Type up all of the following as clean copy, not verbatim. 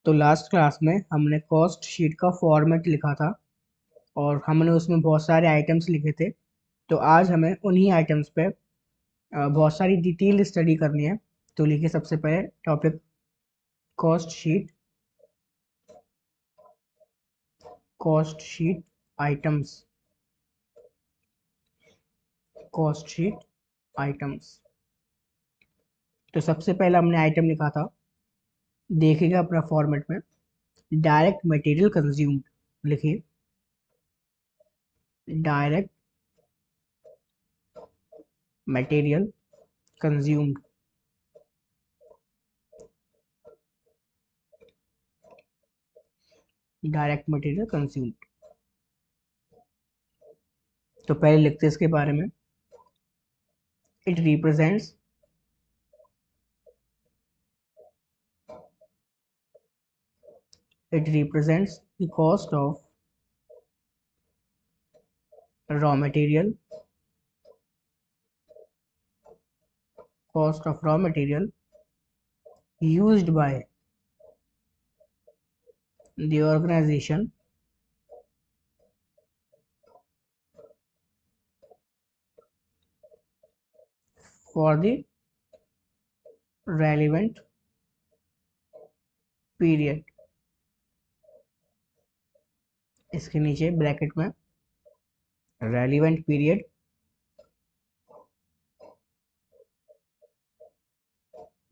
तो last class में हमने कॉस्ट शीट का फॉर्मेट लिखा था और हमने उसमें बहुत सारे आइटम्स लिखे थे। तो आज हमें उन्हीं आइटम्स पे बहुत सारी डिटेल स्टडी करनी है। तो लिखिए सबसे पहले topic cost sheet. Cost sheet items. Cost sheet items. तो सबसे पहले हमने आइटम लिखा था, देखिएगा अपना फॉर्मेट में, डायरेक्ट मटेरियल कंज्यूम्ड। लिखिए direct material consumed. Direct material consumed. तो पहले लिखते हैं इसके बारे में। It represents it represents the cost of raw material, cost of raw material used by the organization for the relevant period। इसके नीचे ब्रैकेट में relevant period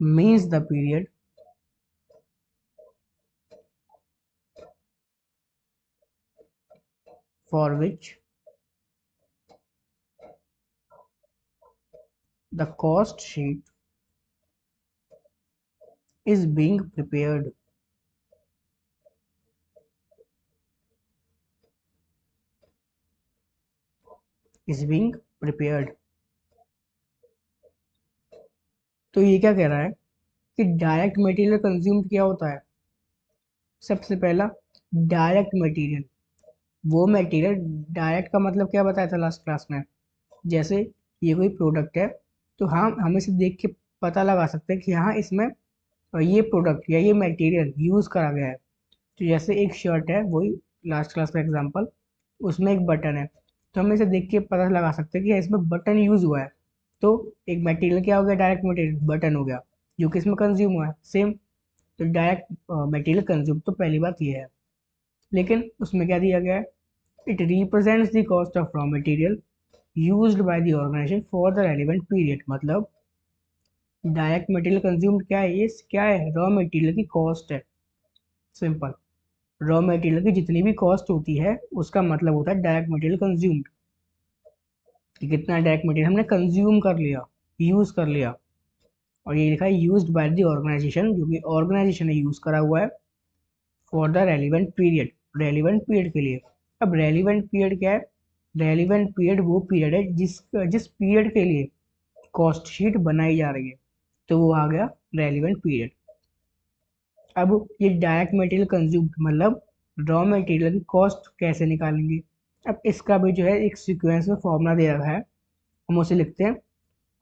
means the period for which the cost sheet is being prepared। is being prepared। तो ये क्या कह रहा है कि डायरेक्ट मटेरियल कंज्यूम्ड क्या होता है। सबसे पहला, डायरेक्ट मटेरियल, वो मटेरियल, डायरेक्ट का मतलब क्या बताया था लास्ट क्लास में। जैसे ये कोई प्रोडक्ट है तो हम इसे देख के पता लगा सकते हैं कि हाँ इसमें ये प्रोडक्ट या ये मटेरियल यूज़ करा गया है। तो जैसे एक शर्ट है, वही लास्ट क्लास का एग्जांपल, उसमें एक बटन है, तो हम इसे देख के पता लगा सकते हैं कि इसमें बटन यूज़ हुआ है। तो एक मटेरियल क्या हो गया, डायरेक्ट मटेरियल बटन हो गया, जो कि इसमें कंज्यूम हुआ है। सेम, तो डायरेक्ट मटेरियल कंज्यूम, तो पहली बात ये है। लेकिन उसमें क्या दिया गया है, it represents the cost of raw material used by the organisation for the relevant period. मतलब डायरेक्ट मटेरियल कंज्यूम्ड क्या है, ये क्या है, रॉ मटेरियल की कॉस्ट है। सिंपल, रॉ मटेरियल की जितनी भी कॉस्ट होती है उसका मतलब होता है डायरेक्ट मटेरियल कंज्यूम्ड, कि कितना डायरेक्ट मटेरियल हमने कंज्यूम कर लिया, यूज कर लिया। और ये लिखा है यूज्ड बाय द ऑर्गेनाइजेशन, जो कि ऑर्गेनाइजेशन ने यूज करा हुआ है for the relevant period, relevant period के लिए। अब रेलिवेंट पीरियड क्या है, रेलिवेंट पीरियड वो पीरियड है जिस जिस पीरियड के लिए कॉस्ट शीट बनाई जा रही है, तो वो आ गया रेलिवेंट पीरियड। अब ये डायरेक्ट मटेरियल कंज्यूम्ड मतलब रॉ मटेरियल की कॉस्ट कैसे निकालेंगे। अब इसका भी जो है एक सीक्वेंस में फॉर्मूला दे रखा है, हम उसे लिखते हैं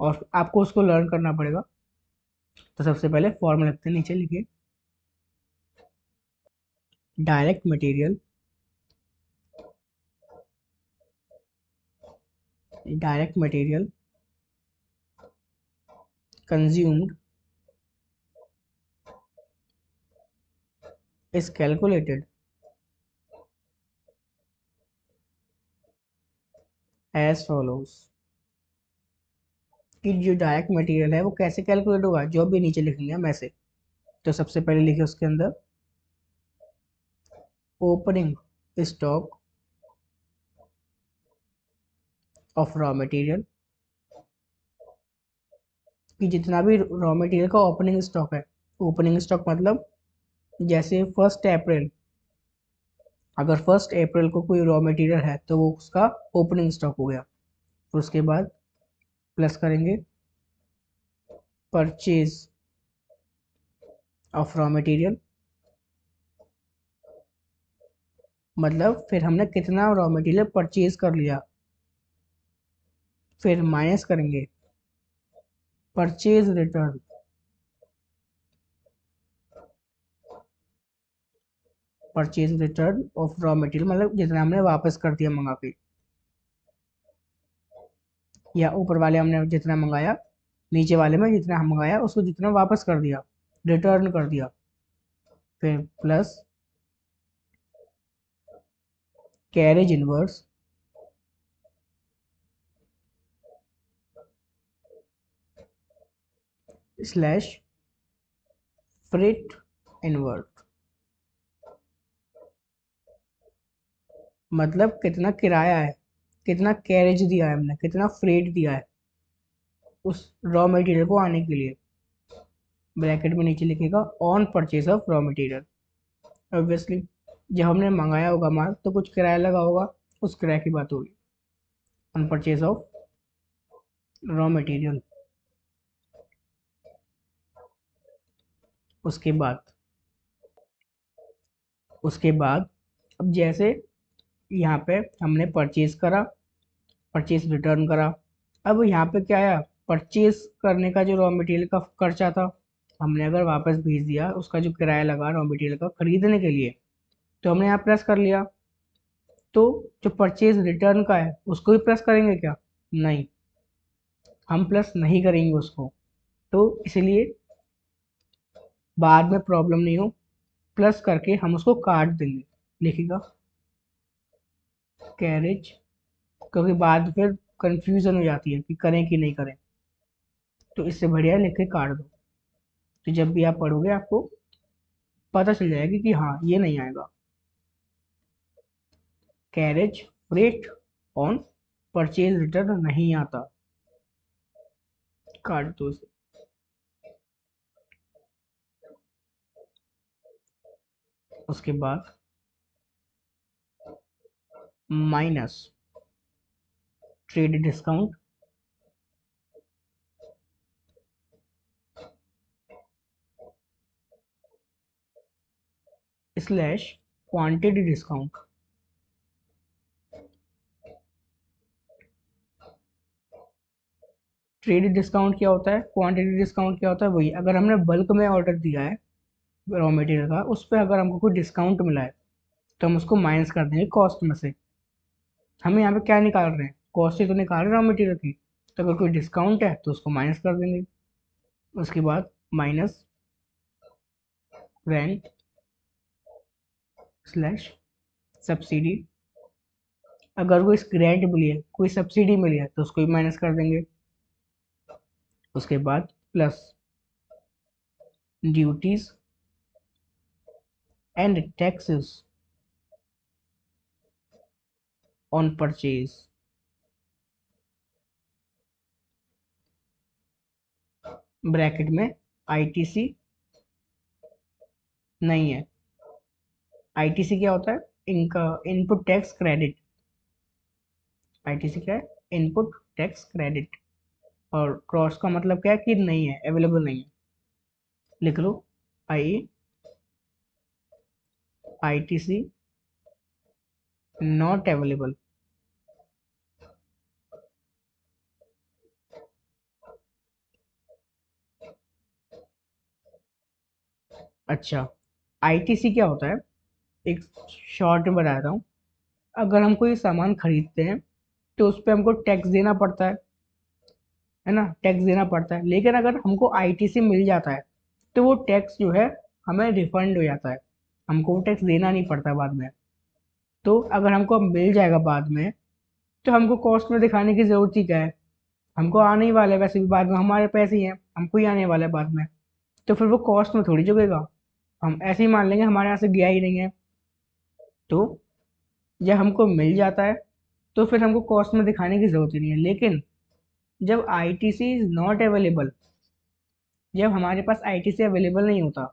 और आपको उसको लर्न करना पड़ेगा। तो सबसे पहले फॉर्मूला लिखते हैं, नीचे लिखिए direct material, direct material consumed is calculated as follows। कि जो डायरेक्ट मटेरियल है वो कैसे कैलकुलेट होगा, जो भी नीचे लिखेंगे हम ऐसे। तो सबसे पहले लिखे उसके अंदर opening stock of raw material, कि जितना भी रॉ मटेरियल का ओपनिंग स्टॉक है। ओपनिंग स्टॉक मतलब जैसे 1 अप्रैल, अगर 1 अप्रैल को कोई रॉ मटेरियल है तो वो उसका ओपनिंग स्टॉक हो गया। फिर उसके बाद प्लस करेंगे परचेज ऑफ रॉ मटेरियल, मतलब फिर हमने कितना रॉ मटेरियल परचेज कर लिया। फिर माइनस करेंगे purchase return, purchase return of raw material मतलब जितना हमने वापस कर दिया मंगा के, या ऊपर वाले हमने जितना मंगाया, नीचे वाले में जितना हम मंगाया उसको जितना वापस कर दिया, रिटर्न कर दिया, फिर plus carriage inverse slash freight inverse, मतलब कितना किराया है, कितना कैरेज दिया है हमने, कितना फ्रेट दिया है उस रॉ मटेरियल को आने के लिए। ब्रैकेट में नीचे लिखेगा on purchase of raw material. Obviously जब हमने मंगाया होगा माल तो कुछ किराया लगा होगा, उस किराए की बात होगी। On purchase of raw material. उसके बाद अब जैसे यहाँ पे हमने परचेज करा, परचेज रिटर्न करा, अब यहाँ पे क्या आया, परचेज करने का जो रॉ मटेरियल का खर्चा था हमने अगर वापस भेज दिया, उसका जो किराया लगा रॉ मटेरियल का खरीदने के लिए, तो हमने यहाँ प्लस कर लिया। तो जो परचेज रिटर्न का है उसको भी प्लस करेंगे क्या? नहीं, हम प्लस नहीं करेंगे उसको, तो इसलिए बाद में प्रॉब्लम नहीं हो, प्लस करके हम उसको काट देंगे, लिखेगा कैरेज, क्योंकि बाद फिर कंफ्यूजन हो जाती है कि करें कि नहीं करें, तो इससे बढ़िया लिख के काट दो। तो जब भी आप पढ़ोगे आपको पता चल जाएगी कि हाँ ये नहीं आएगा, carriage freight on purchase return नहीं आता, काट दो इसे। उसके बाद minus trade discount slash quantity discount. Trade discount क्या होता है, क्वांटिटी डिस्काउंट क्या होता है, वही अगर हमने बल्क में ऑर्डर दिया है रॉ मटेरियल का, उस पर अगर हमको कोई डिस्काउंट मिला है तो हम उसको माइनस कर देंगे कॉस्ट में से। हमें यहाँ पे क्या निकाल रहे हैं, कॉस्ट ही तो निकाल रहे हैं रॉ मटेरियल की, तो अगर कोई डिस्काउंट है तो उसको माइनस कर देंगे। उसके बाद माइनस रेंट स्लैश सब्सिडी, अगर कोई ग्रेंट मिली है, कोई सब्सिडी मिली है तो उसको भी माइनस कर देंगे। उसके बाद plus duties and taxes on purchase, bracket में आईटीसी नहीं है। आईटीसी क्या होता है, इनका इनपुट टैक्स क्रेडिट। आईटीसी क्या है, इनपुट टैक्स क्रेडिट। और क्रॉस का मतलब क्या है कि नहीं है, अवेलेबल नहीं है, लिख लो आई आईटीसी नॉट अवेलेबल। अच्छा, आईटीसी क्या होता है, एक शॉर्ट में बताता हूँ। अगर हम कोई सामान खरीदते हैं तो उस पर हमको टैक्स देना पड़ता है ना, टैक्स देना पड़ता है, लेकिन अगर हमको आईटीसी मिल जाता है तो वो टैक्स जो है हमें रिफंड हो जाता है, हमको वो टैक्स देना नहीं पड़ता बाद में। तो अगर हमको अब मिल जाएगा बाद में, तो हमको कॉस्ट में दिखाने की ज़रूरत ही क्या है, हमको आने ही वाला है, वैसे भी बाद में हमारे पैसे ही हैं, हमको ही आने वाला है बाद में, तो फिर वो कॉस्ट में थोड़ी जुड़ेगा, हम ऐसे ही मान लेंगे हमारे यहाँ से गया ही नहीं है। तो जब हमको मिल जाता है तो फिर हमको कॉस्ट में दिखाने की ज़रूरत ही नहीं है, लेकिन जब आईटीसी इज़ नॉट अवेलेबल, जब हमारे पास आईटीसी अवेलेबल नहीं होता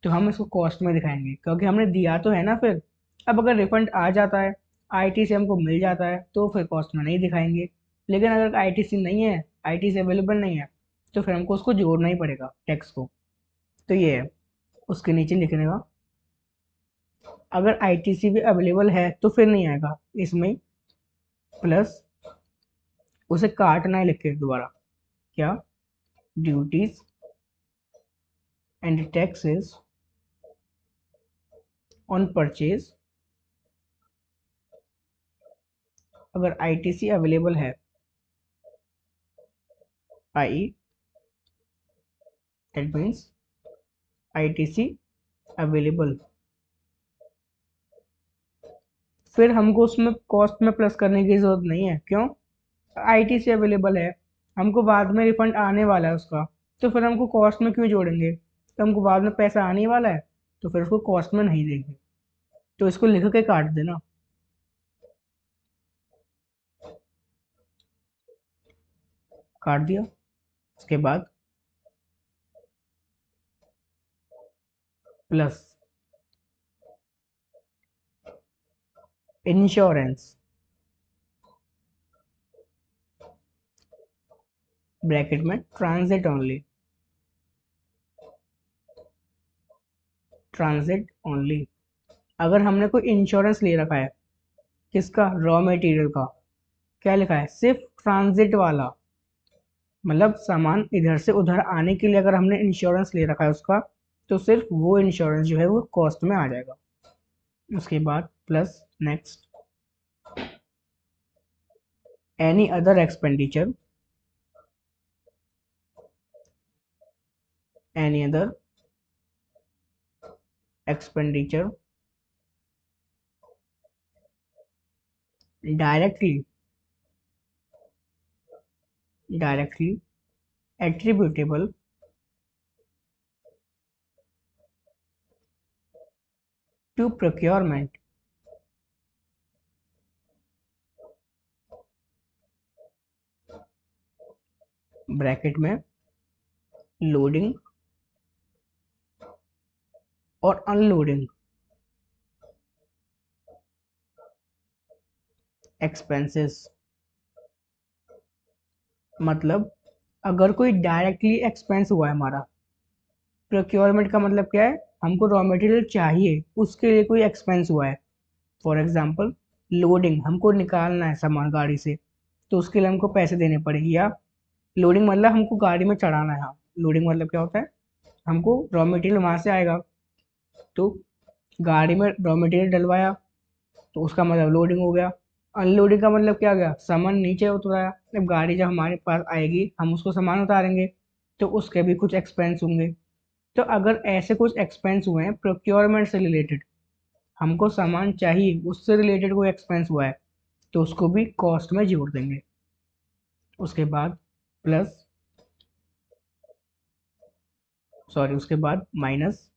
तो हम इसको कॉस्ट में दिखाएंगे, क्योंकि हमने दिया तो है ना फिर। अब अगर रिफंड आ जाता है, आईटीसी हमको मिल जाता है, तो फिर कॉस्ट में नहीं दिखाएंगे, लेकिन अगर आईटीसी नहीं है, आईटीसी अवेलेबल नहीं है, तो फिर हमको उसको जोड़ना ही पड़ेगा टैक्स को। तो ये है उसके नीचे लिखने का, अगर आईटीसी भी अवेलेबल है तो फिर नहीं आएगा इसमें, प्लस उसे काटना है, लिख के दोबारा क्या, duties and taxes on purchase, अगर आईटीसी अवेलेबल है, आई दैट मीन्स आईटीसी अवेलेबल, फिर हमको उसमें कॉस्ट में प्लस करने की जरूरत नहीं है। क्यों? आईटीसी अवेलेबल है, हमको बाद में रिफंड आने वाला है उसका, तो फिर हमको कॉस्ट में क्यों जोड़ेंगे? तो हमको बाद में पैसा आने वाला है, तो फिर उसको कॉस्ट में नहीं देंगे, तो इसको लिख के काट देना। काट दिया। उसके बाद प्लस इंश्योरेंस, ब्रैकेट में ट्रांजिट ओनली, ट्रांजिट ओनली। अगर हमने कोई इंश्योरेंस ले रखा है, किसका? रॉ मटेरियल का, क्या लिखा है? सिर्फ ट्रांजिट वाला, मतलब सामान इधर से उधर आने के लिए अगर हमने इंश्योरेंस ले रखा है उसका, तो सिर्फ वो इंश्योरेंस जो है वो कॉस्ट में आ जाएगा। उसके बाद plus next, any other expenditure, any other expenditure directly, directly attributable to procurement, bracket में लोडिंग और अनलोडिंग एक्सपेंसेस। मतलब अगर कोई डायरेक्टली एक्सपेंस हुआ है हमारा, प्रोक्योरमेंट का मतलब क्या है? हमको रॉ मटेरियल चाहिए, उसके लिए कोई एक्सपेंस हुआ है। फॉर एग्जांपल लोडिंग, हमको निकालना है सामान गाड़ी से, तो उसके लिए हमको पैसे देने पड़ेंगे। या लोडिंग मतलब हमको गाड़ी में चढ़ाना है। हाँ, लोडिंग मतलब क्या होता है? हमको रॉ मटेरियल वहां से आएगा, तो गाड़ी में रॉ मटेरियल डलवाया, तो उसका मतलब लोडिंग हो गया। अनलोडिंग का मतलब क्या गया? सामान नीचे उतराया। जब गाड़ी जब हमारे पास आएगी, हम उसको सामान उतारेंगे, तो उसके भी कुछ एक्सपेंस होंगे। तो अगर ऐसे कुछ एक्सपेंस हुए हैं प्रोक्योरमेंट से रिलेटेड, हमको सामान चाहिए, उससे रिलेटेड कोई एक्सपेंस हुआ है, तो उसको भी कॉस्ट में जोड़ देंगे। उसके बाद प्लस, सॉरी, उसके बाद minus,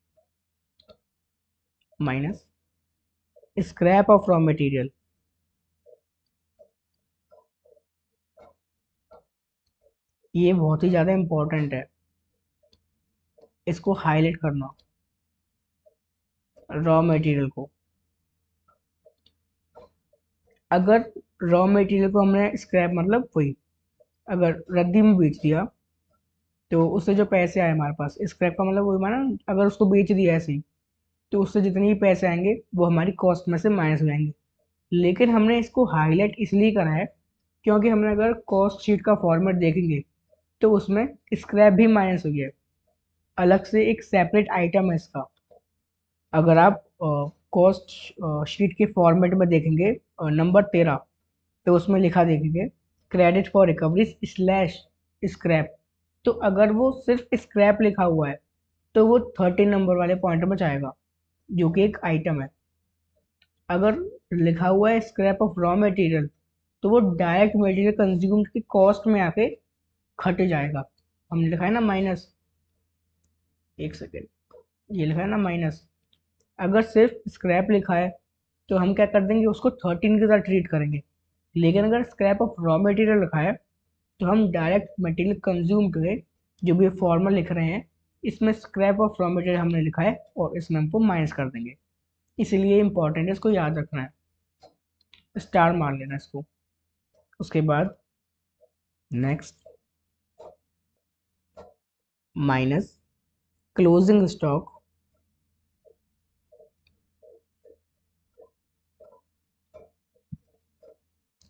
minus scrap of raw material. ये बहुत ही ज़्यादा इंपॉर्टेंट है, इसको हाईलाइट करना। रॉ मटेरियल को, अगर रॉ मटेरियल को हमने स्क्रैप मतलब वही, अगर रद्दी में बेच दिया, तो उससे जो पैसे आए हमारे पास, स्क्रैप का मतलब वही माना, अगर उसको बेच दिया ऐसे ही, तो उससे जितने भी पैसे आएंगे वो हमारी कॉस्ट में से माइनस हो जाएंगे। लेकिन हमने इसको हाईलाइट इसलिए करा है, क्योंकि हमने अगर कॉस्ट शीट का फॉर्मेट देखेंगे, तो उसमें स्क्रैप भी माइनस हो गया है, अलग से एक सेपरेट आइटम है इसका। अगर आप कॉस्ट शीट के फॉर्मेट में देखेंगे, नंबर 13, तो उसमें लिखा देखेंगे credit for recovery slash scrap. तो अगर वो सिर्फ स्क्रैप लिखा हुआ है, तो वो 13 नंबर वाले पॉइंट में जाएगा, जो कि एक आइटम है। अगर लिखा हुआ है स्क्रैप ऑफ रॉ मटेरियल, तो वो डायरेक्ट मटेरियल कंज्यूम्ड की कॉस्ट में आके खट जाएगा। हमने लिखा है ना माइनस, एक सेकेंड, ये लिखा है ना माइनस। अगर सिर्फ स्क्रैप लिखा है, तो हम क्या कर देंगे, उसको 13 के साथ ट्रीट करेंगे। लेकिन अगर स्क्रैप ऑफ रॉ मटेरियल लिखा है, तो हम डायरेक्ट मटेरियल कंज्यूम के जो भी फॉर्मूला लिख रहे हैं, इसमें स्क्रैप ऑफ रॉ मटेरियल हमने लिखा है और इसमें हमको माइनस कर देंगे। इसलिए इंपॉर्टेंट है, इसको याद रखना है, स्टार मार लेना इसको। उसके बाद next, minus closing stock,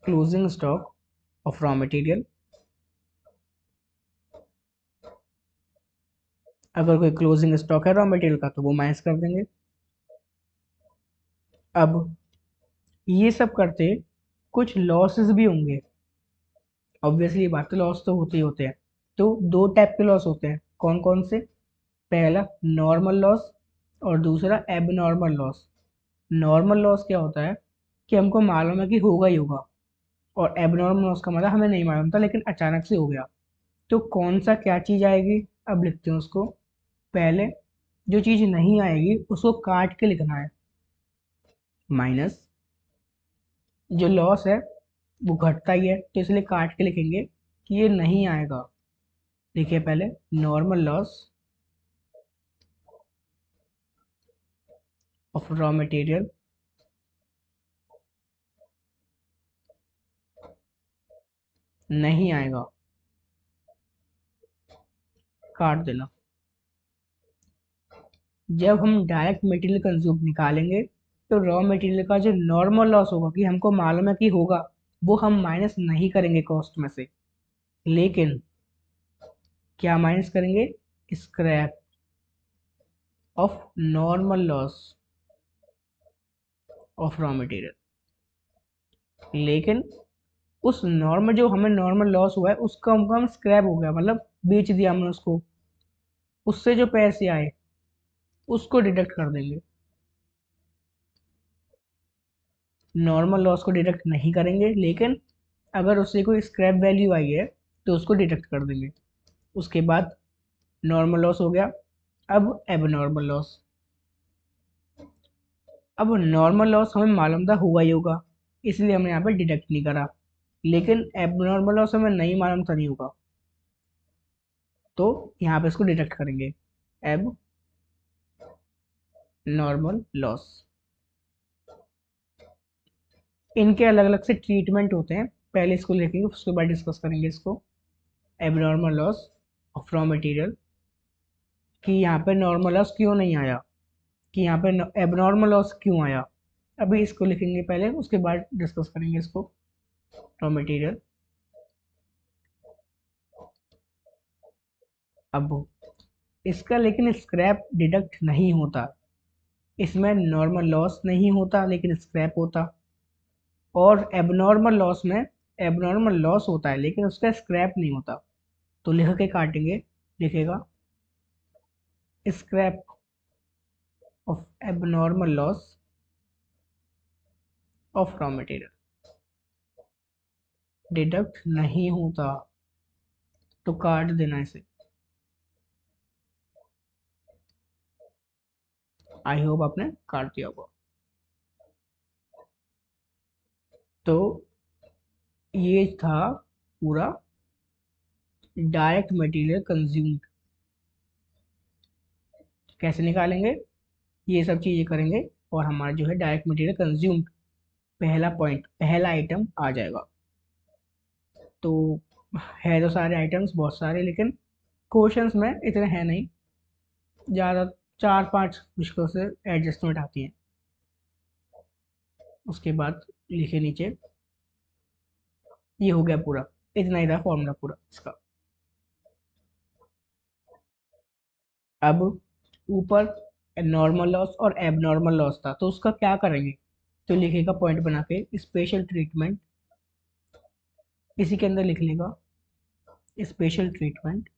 closing stock of raw material. अगर कोई क्लोजिंग स्टॉक है रॉ मटेरियल का, तो वो माइनस कर देंगे। अब ये सब करते कुछ लॉसेस भी होंगे। ऑब्वियसली बात है, लॉस तो होते ही होते हैं। तो दो टाइप के लॉस होते हैं, कौन कौन से? पहला नॉर्मल लॉस और दूसरा एबनॉर्मल लॉस। नॉर्मल लॉस क्या होता है कि हमको मालूम है कि होगा ही होगा, और एबनॉर्मल लॉस का मतलब हमें नहीं मालूम था लेकिन अचानक से हो गया। तो कौन सा क्या चीज़ आएगी, अब लिखते हैं उसको। पहले जो चीज़ नहीं आएगी उसको काट के लिखना है, माइनस जो लॉस है वो घटता ही है तो इसलिए काट के लिखेंगे कि ये नहीं आएगा। देखिए पहले normal loss of raw material नहीं आएगा, काट देना। जब हम डायरेक्ट मटेरियल कंज्यूम निकालेंगे तो रॉ मटेरियल का जो नॉर्मल लॉस होगा कि हमको मालूम है कि होगा, वो हम माइनस नहीं करेंगे कॉस्ट में से, लेकिन क्या माइनस करेंगे? Scrap of normal loss of raw material. लेकिन उस नॉर्मल जो हमें नॉर्मल लॉस हुआ है उसका हम स्क्रैप हो गया, मतलब बेच दिया हमने उसको, उससे जो पैसे आए उसको डिडक्ट कर देंगे। नॉर्मल लॉस को डिडक्ट नहीं करेंगे, लेकिन अगर उससे कोई स्क्रैप वैल्यू आई है तो उसको डिडक्ट कर देंगे। उसके बाद नॉर्मल लॉस हो गया। अब एबनॉर्मल लॉस। अब नॉर्मल लॉस हमें मालूम था होगा ही होगा, इसलिए हमने यहाँ पे डिडक्ट नहीं करा। लेकिन एबनॉर्मल लॉस हमें नहीं मालूम था नहीं होगा, तो यहाँ पे इसको डिडक्ट करेंगे। एब नॉर्मल लॉस। इनके अलग अलग से ट्रीटमेंट होते हैं, पहले इसको लिखेंगे उसके बाद डिस्कस करेंगे इसको। Abnormal loss of raw material, कि यहाँ पे नॉर्मल लॉस क्यों नहीं आया, कि यहाँ पे एबनॉर्मल लॉस क्यों आया। अभी इसको लिखेंगे पहले, उसके बाद डिस्कस करेंगे इसको। Raw material. अब इसका लेकिन स्क्रैप डिडक्ट नहीं होता, इसमें नॉर्मल लॉस नहीं होता लेकिन स्क्रैप होता। और एबनॉर्मल लॉस में एबनॉर्मल लॉस होता है लेकिन उसका स्क्रैप नहीं होता। तो लिख के काटेंगे, लिखेगा scrap of abnormal loss of raw material deduct नहीं होता, तो काट देना इसे। आई होप आपने काट दिया होगा। तो ये था पूरा डायरेक्ट मटेरियल कंज्यूम्ड। कैसे निकालेंगे, ये सब चीज़ें करेंगे और हमारा जो है डायरेक्ट मटेरियल कंज्यूम्ड पहला पॉइंट, पहला आइटम आ जाएगा। तो है तो सारे आइटम्स बहुत सारे, लेकिन क्वेश्चंस में इतने हैं नहीं, ज़्यादा 4-5 मुश्किल से एडजस्टमेंट आती हैं। उसके बाद लिखे नीचे, ये हो गया पूरा, इतना ही था फॉर्मूला पूरा इसका। अब ऊपर नॉर्मल लॉस और एबनॉर्मल लॉस था तो उसका क्या करेंगे, तो लिखेगा पॉइंट बना के स्पेशल ट्रीटमेंट, इसी के अंदर लिख लेगा special treatment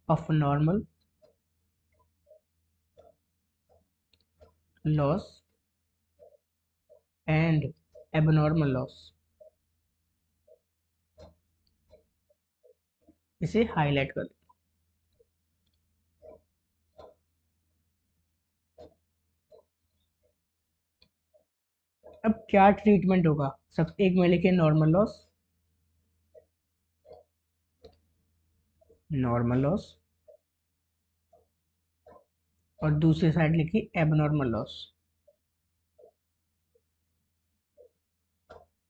of normal loss and abnormal loss, इसे हाईलाइट कर। अब क्या ट्रीटमेंट होगा, सब एक में लिखे नॉर्मल लॉस, नॉर्मल लॉस, और दूसरी साइड लिखी एबनॉर्मल लॉस।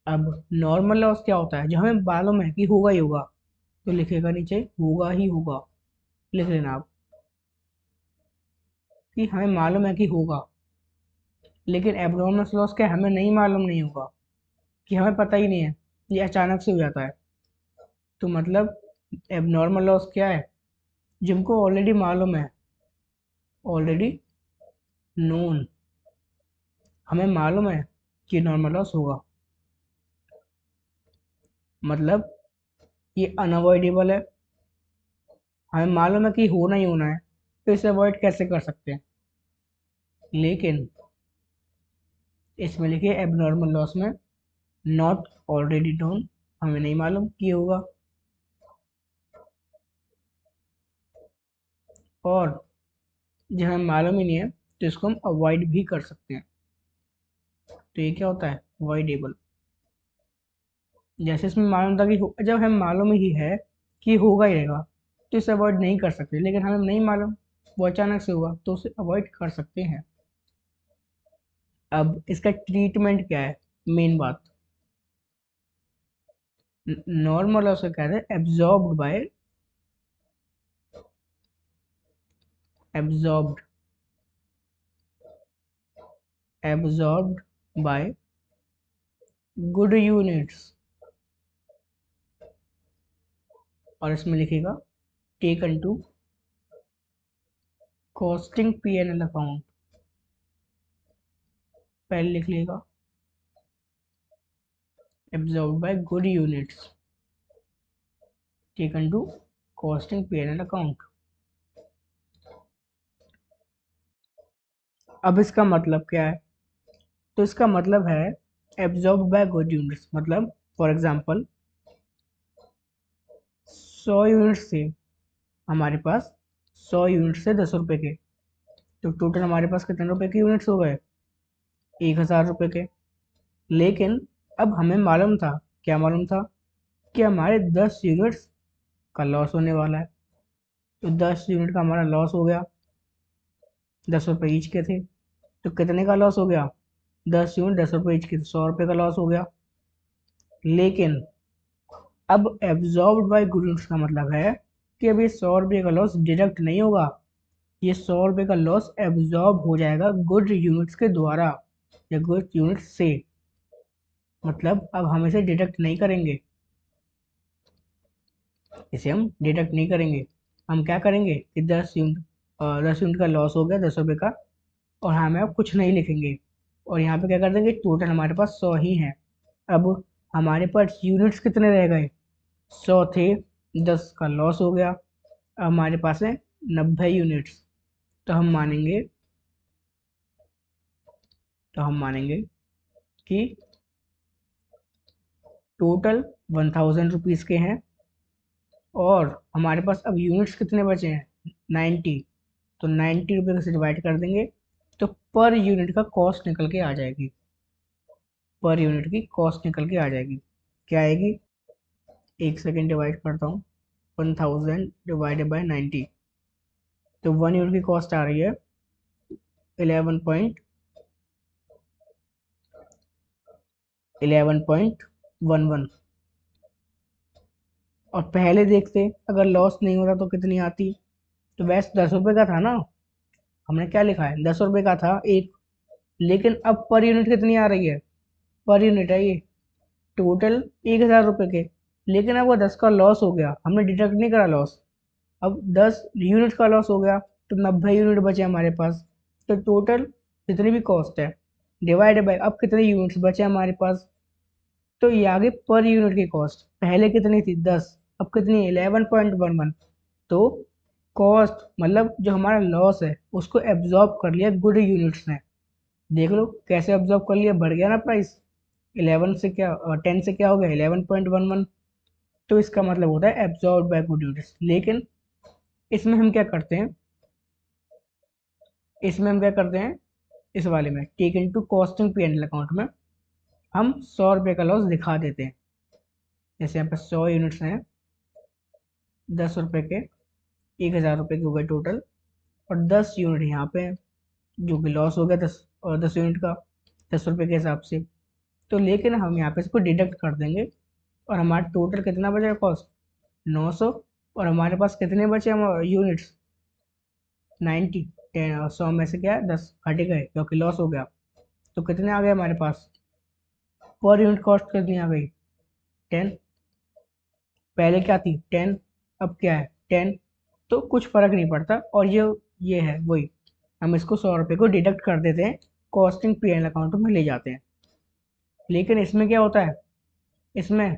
अब नॉर्मल लॉस क्या होता है, जो हमें मालूम है कि होगा ही होगा, तो लिखेगा नीचे होगा ही होगा, लिख लेना आप कि हमें मालूम है कि होगा। लेकिन एबनॉर्मल लॉस क्या हमें नहीं मालूम नहीं होगा, कि हमें पता ही नहीं है, ये अचानक से हो जाता है। तो मतलब एबनॉर्मल लॉस क्या है, जिनको ऑलरेडी मालूम है, ऑलरेडी नोन, हमें मालूम है कि नॉर्मल लॉस होगा, मतलब ये अनअवॉइडेबल है, हमें मालूम है कि होना ही होना है, तो इसे अवॉइड कैसे कर सकते हैं। लेकिन इसमें लिखिए एबनॉर्मल लॉस में नॉट ऑलरेडी नोन, हमें नहीं मालूम कि होगा, और जब हमें मालूम ही नहीं है तो इसको हम अवॉइड भी कर सकते हैं। तो ये क्या होता है, अवॉइडेबल। जैसे इसमें मालूम था कि जब हमें मालूम ही है कि होगा ही रहेगा, तो इसे अवॉइड नहीं कर सकते, लेकिन हमें नहीं मालूम, वो अचानक से हुआ, तो उसे अवॉइड कर सकते हैं। अब इसका ट्रीटमेंट क्या है, मेन बात। नॉर्मल लॉस को कहते हैं absorbed by, absorbed, absorbed by good units, और इसमें लिखेगा taken to costing P N L account, पहले लिख लेगा absorbed by good units taken to costing P N L account. अब इसका मतलब क्या है, तो इसका मतलब है एब्जॉर्ब बाय गुड यूनिट्स, मतलब फॉर एग्जांपल 100 यूनिट से हमारे पास, 100 यूनिट से 10 रुपए के, तो टोटल हमारे पास कितने रुपए के यूनिट्स हो गए, 1000 रुपए के। लेकिन अब हमें मालूम था, क्या मालूम था, कि हमारे 10 यूनिट्स का लॉस होने वाला है, तो 10 यूनिट का हमारा लॉस हो गया, 10 रुपए ईच के थे, तो कितने का लॉस हो गया, 10 यूनिट 10 रुपए ईच के, 100 रुपए का लॉस हो गया। लेकिन अब एब्जॉर्ब्ड बाय गुड यूनिट्स का मतलब है कि अभी 100 रुपये का लॉस डिडक्ट नहीं होगा, ये 100 रुपये का लॉस एब्जॉर्ब हो जाएगा गुड यूनिट्स के द्वारा, या गुड यूनिट्स से, मतलब अब हम इसे डिडक्ट नहीं करेंगे, इसे हम डिडक्ट नहीं करेंगे। हम क्या करेंगे कि 10 यूनिट का लॉस हो गया 10 रुपये का, और हमें अब कुछ नहीं लिखेंगे, और यहाँ पे क्या कर देंगे, टोटल हमारे पास 100 ही है। अब हमारे पास यूनिट्स कितने रह गए, 100 थे, 10 का लॉस हो गया, अब हमारे पास है 90 यूनिट्स, तो हम मानेंगे, तो हम मानेंगे कि टोटल 1000 रुपीज़ के हैं, और हमारे पास अब यूनिट्स कितने बचे हैं, 90, तो 90 रुपये से डिवाइड कर देंगे, तो पर यूनिट का कॉस्ट निकल के आ जाएगी, पर यूनिट की कॉस्ट निकल के आ जाएगी, क्या आएगी, एक सेकेंड डिवाइड करता हूँ, 1000 डिवाइडेड बाय 90, तो 1 यूनिट की कॉस्ट आ रही है 11.11.11, और पहले देखते अगर लॉस नहीं होता तो कितनी आती, तो वैसे 10 रुपये का था ना, हमने क्या लिखा है, 10 रुपये का था एक, लेकिन अब पर यूनिट कितनी आ रही है, पर यूनिट है ये टोटल 1000 रुपये के, लेकिन अब वो 10 का लॉस हो गया, हमने डिडक्ट नहीं करा लॉस, अब 10 यूनिट का लॉस हो गया, तो 90 यूनिट बचे हमारे पास, तो टोटल जितनी भी कॉस्ट है डिवाइड बाय अब कितने यूनिट्स बचे हमारे पास, तो ये आगे पर यूनिट की कॉस्ट, पहले कितनी थी 10, अब कितनी है 11.11, तो कॉस्ट मतलब जो हमारा लॉस है उसको एब्जॉर्ब कर लिया गुड यूनिट्स ने, देख लो कैसे एब्जॉर्ब कर लिया, बढ़ गया ना प्राइस, 11 से क्या 10 से क्या हो गया 11.11, तो इसका मतलब होता है एब्जॉर्ब बाय गुड यूनिट्स। लेकिन इसमें हम क्या करते हैं, इसमें हम क्या करते हैं, इस वाले में take into costing P and account में हम 100 रुपये का लॉस दिखा देते हैं, जैसे यहाँ पे 100 यूनिट्स हैं, 10 रुपये के, 1000 रुपये के हो गए टोटल, और 10 यूनिट यहाँ पे हैं, जो कि लॉस हो गया 10 यूनिट का 10 रुपये के हिसाब से, तो लेकिन हम यहाँ पे इसको डिडक्ट कर देंगे, और हमारा टोटल कितना बचेगा कॉस्ट 900, और हमारे पास कितने बचे हम यूनिट्स 90, 100 में से क्या है 10 हट गए क्योंकि लॉस हो गया, तो कितने आ गए हमारे पास, पर यूनिट कॉस्ट कितनी आ गई 10, पहले क्या थी 10, अब क्या है 10, तो कुछ फर्क नहीं पड़ता। और ये है वही, हम इसको 100 रुपये को डिडक्ट कर देते हैं, कॉस्टिंग पी एन अकाउंट में ले जाते हैं। लेकिन इसमें क्या होता है, इसमें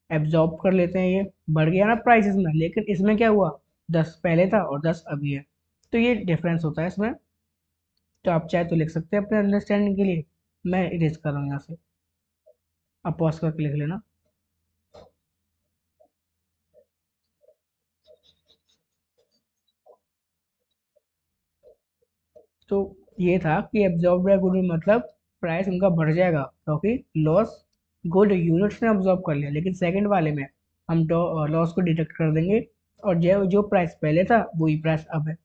एब्जॉर्ब कर लेते हैं, ये बढ़ गया ना प्राइस इसमें, लेकिन इसमें क्या हुआ, 10 पहले था और 10 अभी है, तो ये डिफरेंस होता है इसमें। तो आप चाहे तो लिख सकते हैं अपने अंडरस्टैंडिंग के लिए। मैं इरेज कर रहा हूँ यहाँ से, आप पॉज करके लिख लेना। तो ये था कि एब्जॉर्ब बाय गुड मतलब प्राइस उनका बढ़ जाएगा, क्योंकि लॉस गुड यूनिट्स ने ऑब्जॉर्व कर लिया। लेकिन सेकंड वाले में हम लॉस को डिडक्ट कर देंगे, और जो जो प्राइस पहले था वही प्राइस अब है।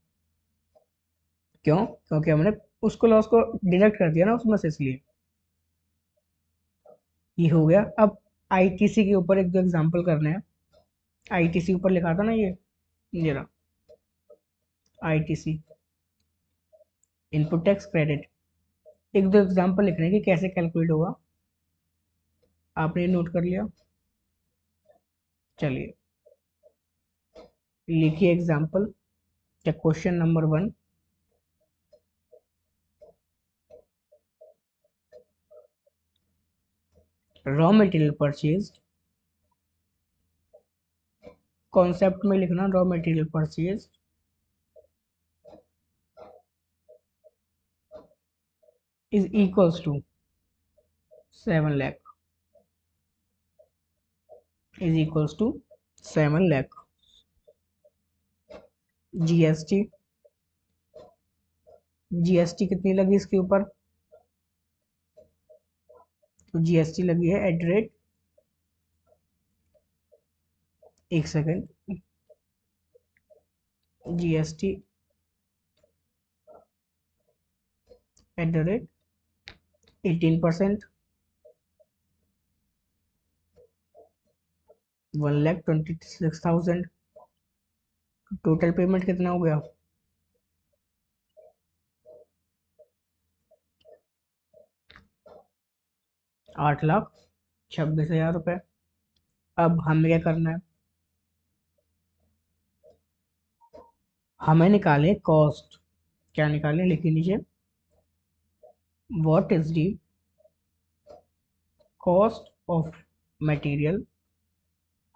क्यों? क्योंकि हमने उसको लॉस को डिडक्ट कर दिया ना उसमें से, इसलिए ये हो गया। अब आईटीसी के ऊपर एक दो एग्जांपल करने हैं। आईटीसी ऊपर लिखा था ना, ये रहा आईटीसी, इनपुट टैक्स क्रेडिट। एक दो एग्जांपल लिखने की कैसे कैलकुलेट होगा, आपने नोट कर लिया? चलिए लिखिए एग्जांपल या question number 1। Raw material purchase, concept में लिखना raw material purchase is equals to 7 lakh, is equals to 7 lakh. GST, GST कितनी लगी इसके ऊपर, तो जीएसटी लगी है एट रेट, एक second, GST at the rate 18%, 1,26,000। Total payment कितना हो गया, 8,26,000 रुपये। अब हमें क्या करना है, हमें निकाले कॉस्ट। क्या निकालें, लिखिए नीचे, what is the cost of material.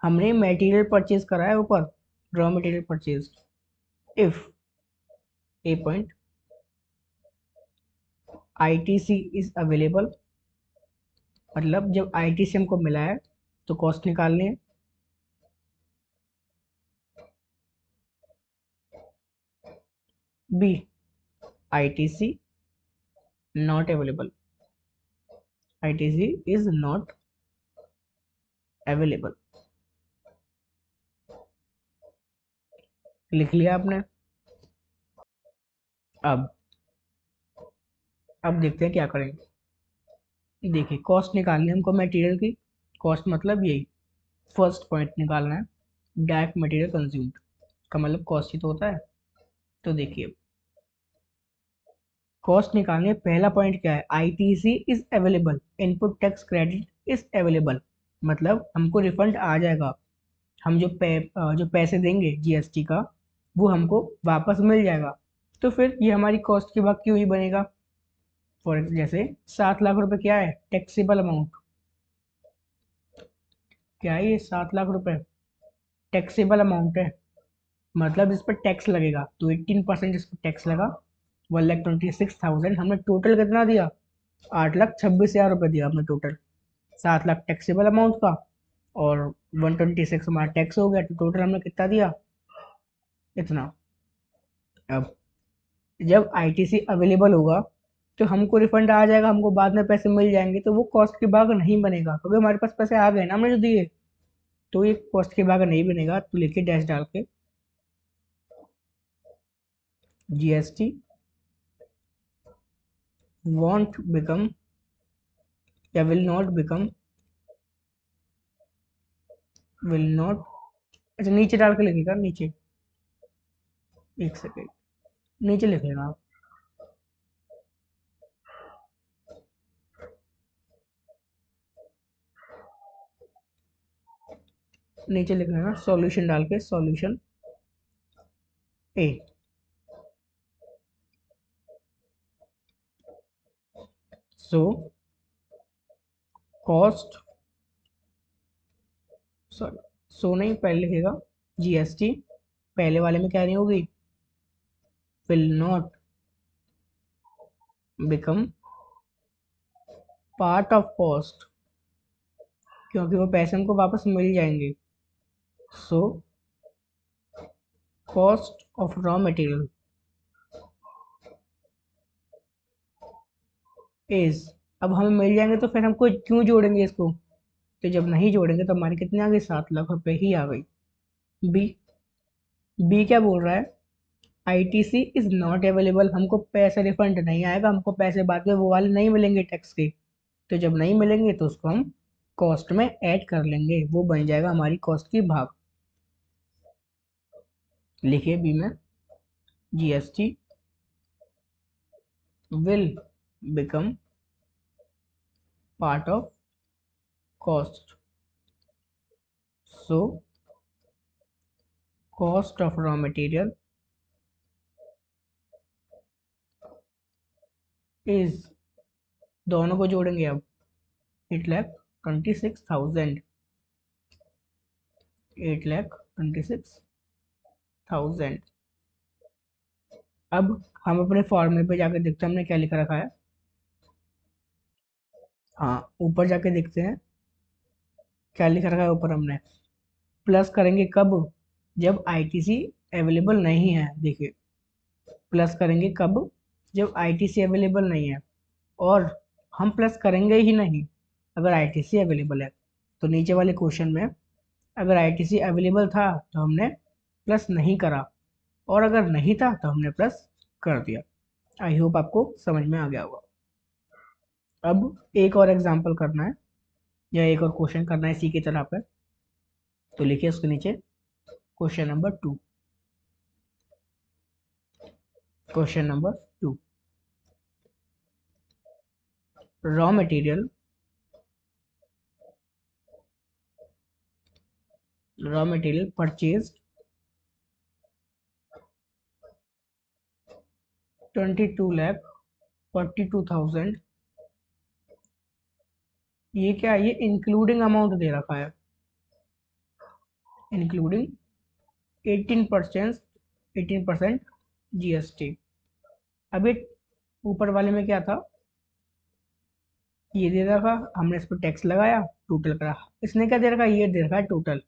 हमने मटेरियल परचेज करा है ऊपर, raw material purchase. If A point ITC is available, मतलब जब आईटीसी हमको मिला है तो कॉस्ट निकालनी है। B, ITC not available, ITC is not available. लिख लिया आपने? अब अब देखते हैं क्या करेंगे। देखिए कॉस्ट निकालनी है हमको मटेरियल की, कॉस्ट मतलब यही फर्स्ट पॉइंट निकालना है, डायरेक्ट मटेरियल कंज्यूम्ड का मतलब कॉस्ट ही तो होता है। तो देखिए कॉस्ट निकालनी है, पहला पॉइंट क्या है, ITC is available, input tax credit is available, मतलब हमको रिफंड आ जाएगा। हम जो पैसे देंगे जीएसटी का, वो हमको वापस मिल जाएगा। तो फिर ये हमारी कॉस्ट के बाद क्यों ही बनेगा। फॉर जैसे 7 लाख रुपए क्या है, टैक्सेबल अमाउंट। क्या है ये, 7 लाख रुपए टैक्सेबल अमाउंट है, मतलब इस पर टैक्स लगेगा, तो 18% इस पर टैक्स लगा। 1,26,000, हमने टोटल कितना दिया, 8,26,000 रुपये दिया हमने टोटल। 7 लाख टैक्सेबल अमाउंट का, और 126 हमारा टैक्स हो गया, तो टोटल हमने कितना दिया, इतना। अब जब आईटीसी अवेलेबल होगा तो हमको रिफंड आ जाएगा, हमको बाद में पैसे मिल जाएंगे, तो वो कॉस्ट के भाग नहीं बनेगा, क्योंकि हमारे पास पैसे आ गए ना हमने जो दिए। तो ये कॉस्ट के भाग नहीं बनेगा, तो लिखिए डैश डाल के, जीएसटी won't become या will not, अच्छा नीचे डाल के लिखिएगा, नीचे, एक सेकेंड, नीचे लिखिएगा आप, नीचे लिखना है सॉल्यूशन डाल के, सॉल्यूशन ए। सो कॉस्ट, सॉरी, सो नहीं, पहले लिखेगा जीएसटी, पहले वाले में क्या नहीं होगी, will not become part of cost, क्योंकि वो पैसे हमको वापस मिल जाएंगे। सो cost of raw material is, अब हमें मिल जाएंगे तो फिर हमको क्यों जोड़ेंगे इसको, तो जब नहीं जोड़ेंगे तो हमारे कितने आ गए, 7 लाख रुपए ही आ गई। बी, बी क्या बोल रहा है, आईटीसी इज नॉट अवेलेबल, हमको पैसे रिफंड नहीं आएगा, हमको पैसे बाद में वो वाले नहीं मिलेंगे टैक्स के, तो जब नहीं मिलेंगे तो उसको हम कॉस्ट में ऐड कर लेंगे, वो बन जाएगा हमारी कॉस्ट की भाग। लिखिए बी में, GST will become part of cost, so cost of raw material is, दोनों को जोड़ेंगे अब, 8,26,000, 8,26,000। अब हम अपने फॉर्मूले पे जाके देखते हैं हमने क्या लिख रखा है। हाँ, ऊपर जाके देखते हैं क्या लिख रखा है ऊपर हमने। प्लस करेंगे कब, जब आईटीसी अवेलेबल नहीं है, देखिए प्लस करेंगे कब, जब आईटीसी अवेलेबल नहीं है, और हम प्लस करेंगे ही नहीं अगर आईटीसी अवेलेबल है। तो नीचे वाले क्वेश्चन में अगर आईटीसी अवेलेबल था तो हमने प्लस नहीं करा, और अगर नहीं था तो हमने प्लस कर दिया। आई होप आपको समझ में आ गया होगा। अब एक और एग्जांपल करना है, या एक और क्वेश्चन करना है इसी की तरह पे, तो लिखिए उसके नीचे question number 2। Question number 2, raw material, raw material purchase 22,42,000, ये क्या है, ये इंक्लूडिंग अमाउंट दे रखा है, इंक्लूडिंग 18%, 18% जीएसटी। अब ये ऊपर वाले में क्या था, ये दे रखा, हमने इस पर टैक्स लगाया, टोटल करा, इसने क्या दे रखा, ये दे रखा है टोटल,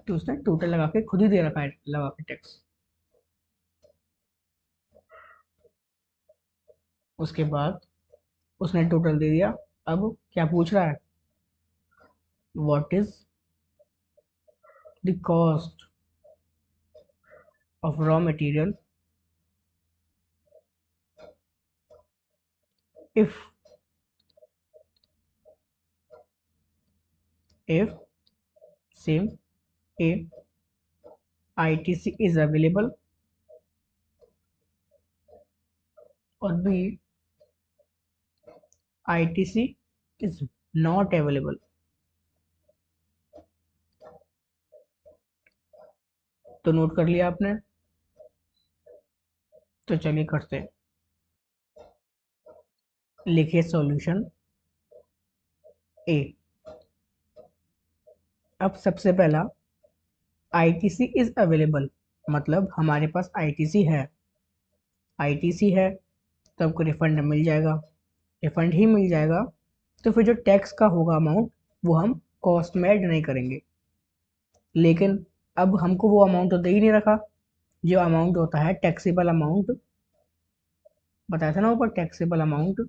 तो उसने टोटल लगा के खुद ही दे रखा है, लगा के टैक्स। उसके बाद उसने टोटल दे दिया, अब क्या पूछ रहा है, what is the cost of raw material if if same a ITC is available और b ITC is not available। तो नोट कर लिया आपने, तो चलिए करते हैं। लिखिए सॉल्यूशन ए। अब सबसे पहला, ITC इज अवेलेबल, मतलब हमारे पास ITC है, ITC है तो हमको रिफंड मिल जाएगा, रिफंड ही मिल जाएगा, तो फिर जो टैक्स का होगा अमाउंट वो हम कॉस्ट में ऐड नहीं करेंगे। लेकिन अब हमको वो अमाउंट तो दे ही नहीं रखा, जो अमाउंट होता है टैक्सेबल अमाउंट, बताया था ना ऊपर, taxable amount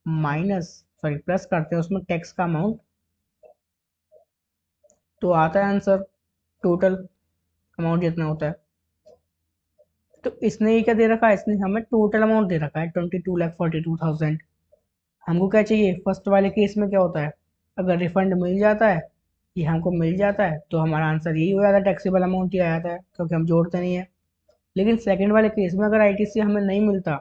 minus, sorry plus करते हैं उसमें टैक्स का अमाउंट, तो आता है आंसर टोटल अमाउंट जितना होता है। तो इसने ये क्या दे रखा है, इसने हमें टोटल अमाउंट दे रखा है 22,42,000। हमको क्या चाहिए, फर्स्ट वाले केस में क्या होता है, अगर रिफंड मिल जाता है, ये हमको मिल जाता है, तो हमारा आंसर यही हो जाता है, टैक्सेबल अमाउंट ही आ जाता है, क्योंकि हम जोड़ते नहीं है। लेकिन सेकंड वाले केस में अगर आईटीसी हमें नहीं मिलता,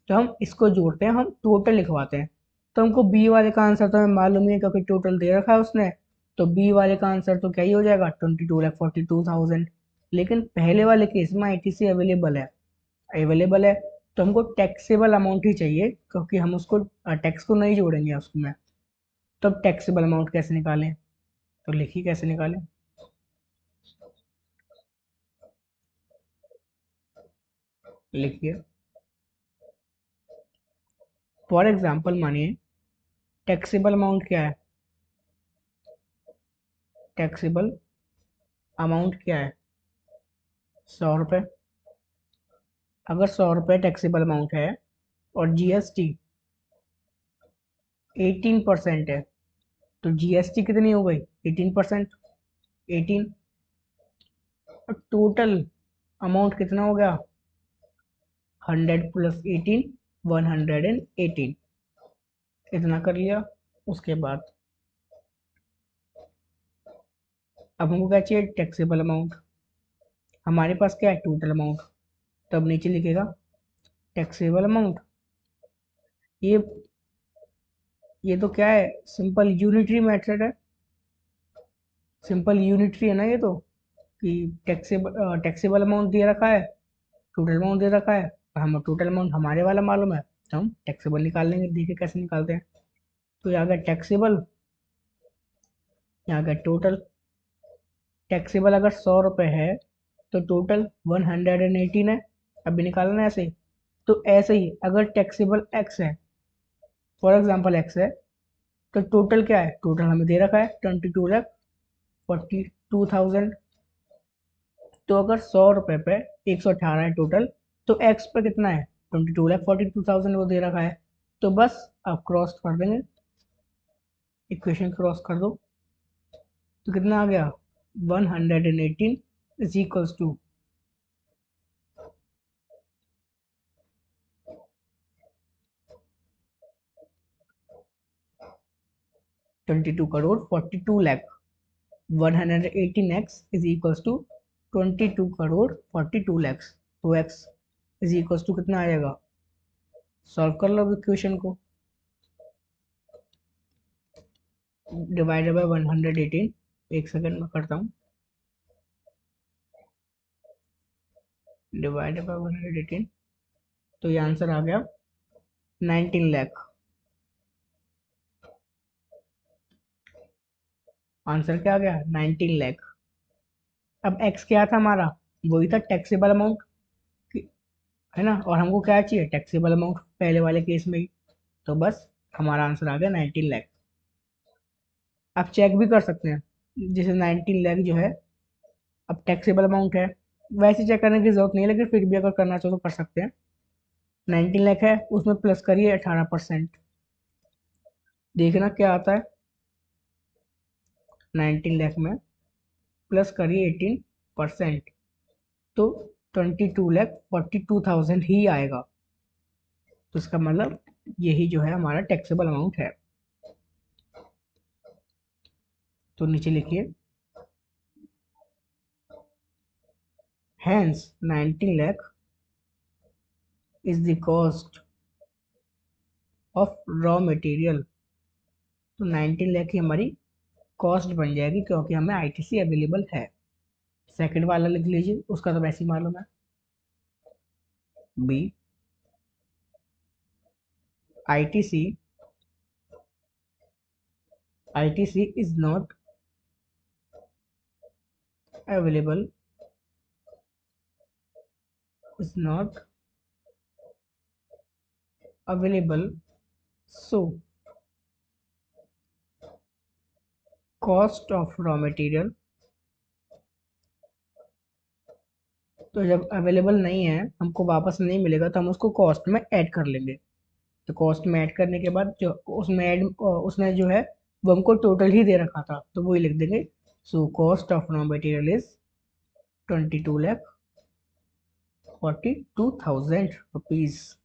तो हम इसको जोड़ते हैं, हम टोटल लिखवाते हैं। तो हमको बी वाले का आंसर तो हमें मालूम ही है, क्योंकि टोटल दे रखा है उसने, तो बी वाले का आंसर तो क्या ही हो जाएगा, 22,42,000। लेकिन पहले वाले केस में आईटीसी अवेलेबल है तो हमको टैक्सेबल अमाउंट ही चाहिए, क्योंकि हम उसको टैक्स को नहीं जोड़ेंगे उसमें। तो अब टैक्सेबल अमाउंट कैसे निकालें? तो लिखिए कैसे निकालें। लिखिए, फॉर एग्जाम्पल मानिए टैक्सेबल अमाउंट क्या है? टैक्सेबल अमाउंट क्या है? 100 रुपये। अगर 100 रुपये टैक्सेबल अमाउंट है और जीएसटी 18% है, तो जीएसटी कितनी हो गई? 18%। 18। टोटल अमाउंट कितना हो गया? 100 प्लस 18, 118। इतना कर लिया। उसके बाद अब हमको क्या चाहिए? Taxable amount. हमारे पास क्या है? Total amount. तब नीचे लिखेगा टैक्सेबल अमाउंट। ये ये तो क्या है? सिंपल यूनिटरी मेथड है। सिंपल यूनिटरी है ना ये तो, कि टैक्सेबल अमाउंट दे रखा है, टोटल अमाउंट दे रखा है, और हम टोटल अमाउंट हमारे वाला मालूम है, तो हम टैक्सेबल निकाल लेंगे। देखिए कैसे निकालते हैं। तो यहाँ गया टैक्सेबल, यहाँ गया टोटल। टैक्सेबल अगर 100 रुपये है तो टोटल 118 है। अभी निकालना है ऐसे ही। तो ऐसे ही अगर टैक्सेबल एक्स है, फॉर एग्जाम्पल एक्स है, तो टोटल क्या है? टोटल हमें दे रखा है 22,42,000। तो अगर 100 रुपये पे 118 है टोटल, तो एक्स पे कितना है? 22,42,000 वो दे रखा है। तो बस आप क्रॉस कर देंगे, इक्वेशन क्रॉस कर दो, तो कितना आ गया? 118 is equals to 22 crore 42 lakh. 118x is equals to 22 crore 42 lakhs. तो x इज इक्वल्स टू कितना आ जाएगा? सॉल्व कर लो इक्वेशन को। Divided by 118। एक सेकंड में करता हूँ। डिवाइडेड बाय 118, तो ये आंसर आ गया 19 लाख। आंसर क्या आ गया? 19 लाख। अब x क्या था हमारा? वही था टैक्सेबल अमाउंट, है ना? और हमको क्या चाहिए? टैक्सेबल अमाउंट, पहले वाले केस में ही। तो बस हमारा आंसर आ गया 19 लाख। आप चेक भी कर सकते हैं, जैसे 19 लाख जो है अब टैक्सेबल अमाउंट है। वैसे चेक करने की जरूरत नहीं है, लेकिन फिर भी अगर करना चाहो तो कर सकते हैं। 19 लाख है, उसमें प्लस करिए 18%। देखना क्या आता है। 19 लाख में प्लस करिए 18%, तो 22,42,000 ही आएगा। तो इसका मतलब यही जो है हमारा टैक्सेबल अमाउंट है। तो नीचे लिखिए, hence 19 lakh is the cost of raw material. तो 19 लाख की हमारी कॉस्ट बन जाएगी, क्योंकि हमें आईटीसी अवेलेबल है। सेकंड वाला लिख लीजिए, उसका तो वैसे ही मालूम है। B, ITC ITC is not available, is not available, so cost of raw material. तो जब अवेलेबल नहीं है, हमको वापस नहीं मिलेगा, तो हम उसको कॉस्ट में ऐड कर लेंगे। तो कॉस्ट में ऐड करने के बाद जो उसमें ऐड उसने जो है वो हमको टोटल ही दे रखा था, तो वही लिख देंगे। सो cost of raw material is 22,42,000 rupees.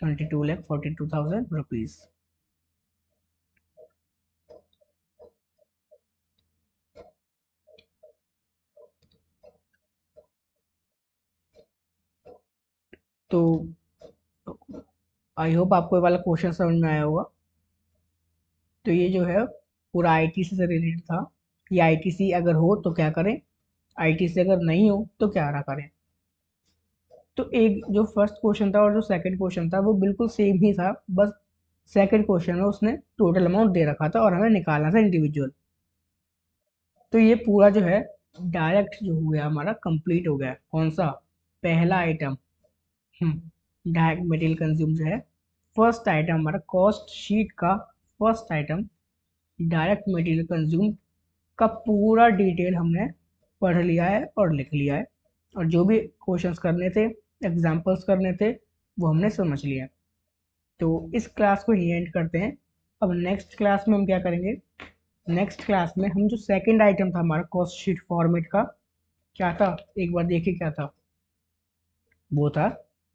22,42,000 rupees. तो आई होप आपको ये वाला क्वेश्चन समझ में आया होगा। तो ये जो है पूरा आईटीसी से रिलेटेड था कि आईटीसी अगर हो तो क्या करें, आईटीसी अगर नहीं हो तो क्या ना करें। तो एक जो फर्स्ट क्वेश्चन था और जो सेकंड क्वेश्चन था वो बिल्कुल सेम ही था, बस सेकंड क्वेश्चन में उसने टोटल अमाउंट दे रखा था और हमें निकालना था इंडिविजुअल। तो ये पूरा जो है डायरेक्ट जो हुआ हमारा कंप्लीट हो गया। कौन सा? पहला आइटम, डायरेक्ट मटेरियल कंज्यूम जो है, फर्स्ट आइटम हमारा कॉस्ट शीट का first item direct material consume का पूरा डिटेल हमने पढ़ लिया है और लिख लिया है, और जो भी क्वेश्चंस करने थे, एग्जांपल्स करने थे, वो हमने समझ लिया। तो इस क्लास को ही एंड करते हैं। अब नेक्स्ट क्लास में हम क्या करेंगे, नेक्स्ट क्लास में हम जो सेकंड आइटम था हमारा कॉस्ट शीट फॉर्मेट का, क्या था एक बार देखिए क्या था। वो था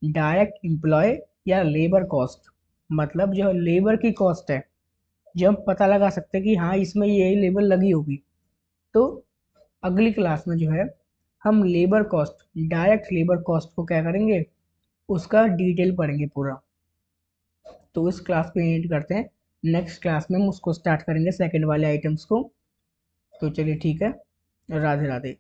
डायरेक्ट एम्प्लॉय या लेबर कॉस्ट, मतलब जो लेबर की कॉस्ट है, जो हम पता लगा सकते हैं कि हाँ इसमें ये लेबर लगी होगी। तो अगली क्लास में जो है हम labour cost, direct labour cost को क्या करेंगे, उसका डिटेल पढ़ेंगे पूरा। तो इस क्लास को एंड करते हैं, नेक्स्ट क्लास में हम उसको स्टार्ट करेंगे सेकंड वाले आइटम्स को। तो चलिए ठीक है, राधे राधे।